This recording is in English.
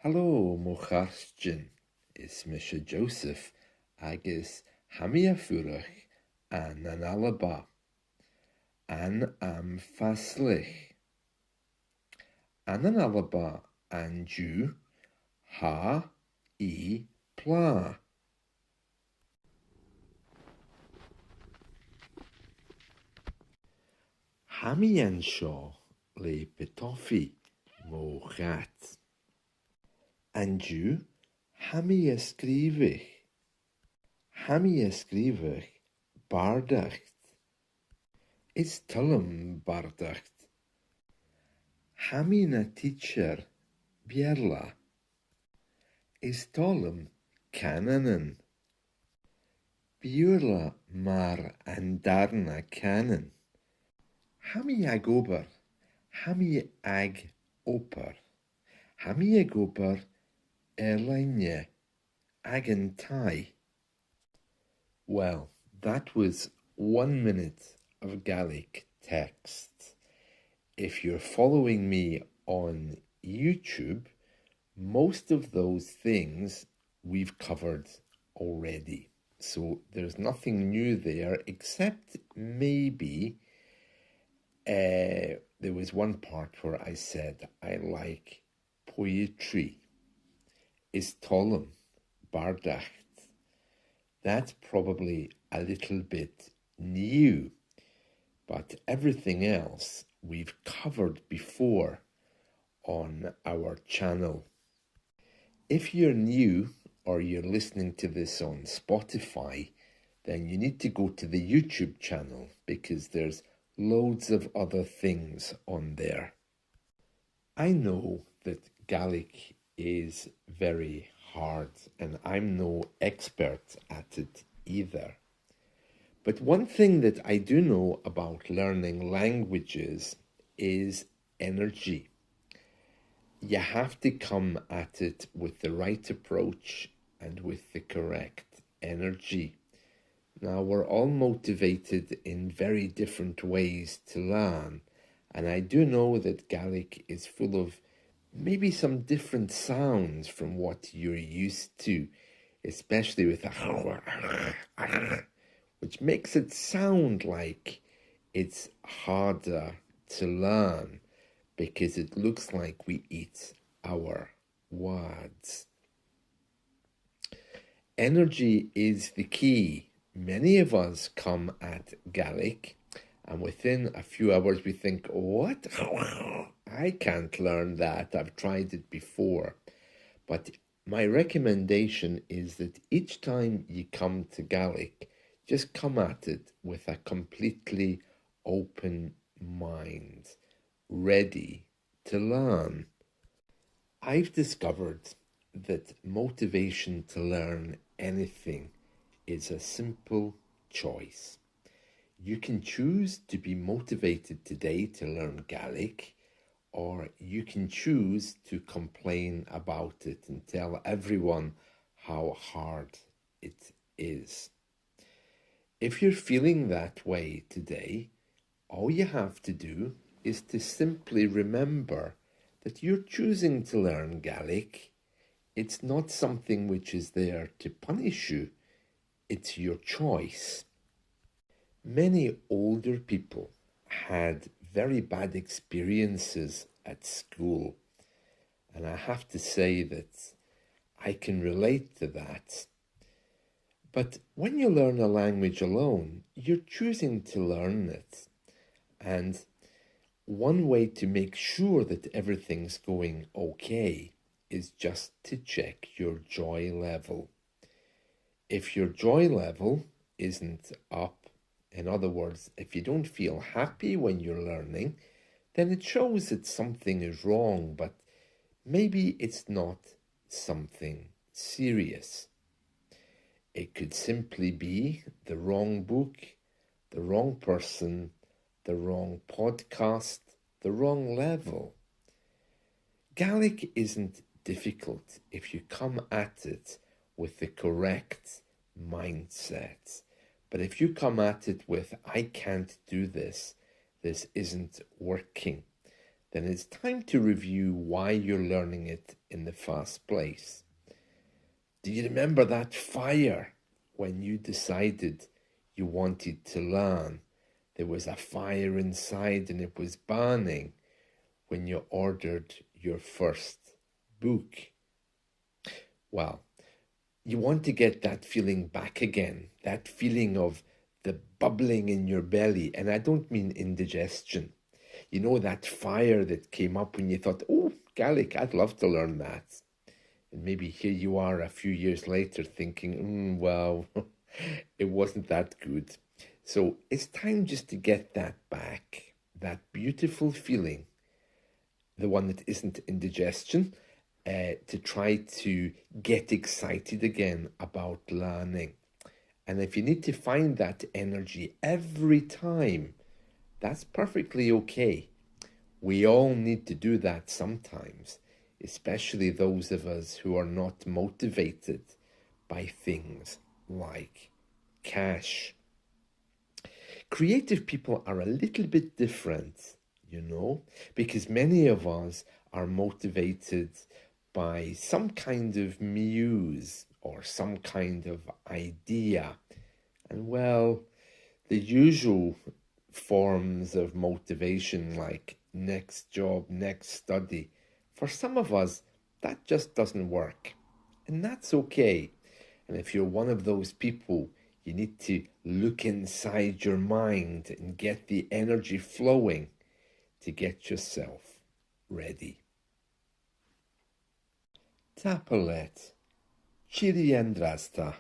Hello, Mocharstjin, is Misha Joseph, agus Hamia Furach, an alaba, an am faslich. An alaba an Jew, ha, I, pla. Hamian shaw le petofi, mo gat. An Jew, hami screevitch. Hami screevitch, bardachd. Is tolum bardachd. Hami na teacher, bierla. Is tolum cananen. Bierla mar andarna canan. Hami ag ober, hami ag oper. Hami ag ober erleinje ag an toigh. Well, that was 1 minute of Gaelic text. If you're following me on YouTube, most of those things we've covered already. So there's nothing new there, except maybe there was one part where I said I like poetry. Is tolum, bàrdachd. That's probably a little bit new, but everything else we've covered before on our channel. If you're new or you're listening to this on Spotify, then you need to go to the YouTube channel because there's loads of other things on there. I know that Gaelic is very hard and I'm no expert at it either. But one thing that I do know about learning languages is energy. You have to come at it with the right approach and with the correct energy. Now, we're all motivated in very different ways to learn, and I do know that Gaelic is full of maybe some different sounds from what you're used to, especially with a which makes it sound like it's harder to learn because it looks like we eat our words. Energy is the key. Many of us come at Gaelic and within a few hours we think, what? I can't learn that. I've tried it before. But my recommendation is that each time you come to Gaelic, just come at it with a completely open mind, ready to learn. I've discovered that motivation to learn anything is a simple choice. You can choose to be motivated today to learn Gaelic, or you can choose to complain about it and tell everyone how hard it is. If you're feeling that way today, all you have to do is to simply remember that you're choosing to learn Gaelic. It's not something which is there to punish you. It's your choice. Many older people had very bad experiences at school, and I have to say that I can relate to that. But when you learn a language alone, you're choosing to learn it. And one way to make sure that everything's going okay is just to check your joy level. If your joy level isn't up, in other words, if you don't feel happy when you're learning, then it shows that something is wrong, but maybe it's not something serious. It could simply be the wrong book, the wrong person, the wrong podcast, the wrong level. Gaelic isn't difficult if you come at it with the correct mindset. But if you come at it with, I can't do this, this isn't working, then it's time to review why you're learning it in the first place. Do you remember that fire when you decided you wanted to learn? There was a fire inside and it was burning when you ordered your first book. Well, you want to get that feeling back again, that feeling of the bubbling in your belly. And I don't mean indigestion. You know, that fire that came up when you thought, oh, Gaelic, I'd love to learn that. And maybe here you are a few years later thinking, well, it wasn't that good. So it's time just to get that back, that beautiful feeling, the one that isn't indigestion, to try to get excited again about learning. And if you need to find that energy every time, that's perfectly okay. We all need to do that sometimes, especially those of us who are not motivated by things like cash. Creative people are a little bit different, you know, because many of us are motivated by some kind of muse or some kind of idea. And well, the usual forms of motivation like next job, next study, for some of us, that just doesn't work. And that's okay. And if you're one of those people, you need to look inside your mind and get the energy flowing to get yourself ready. Tapalet, chiri andrasta.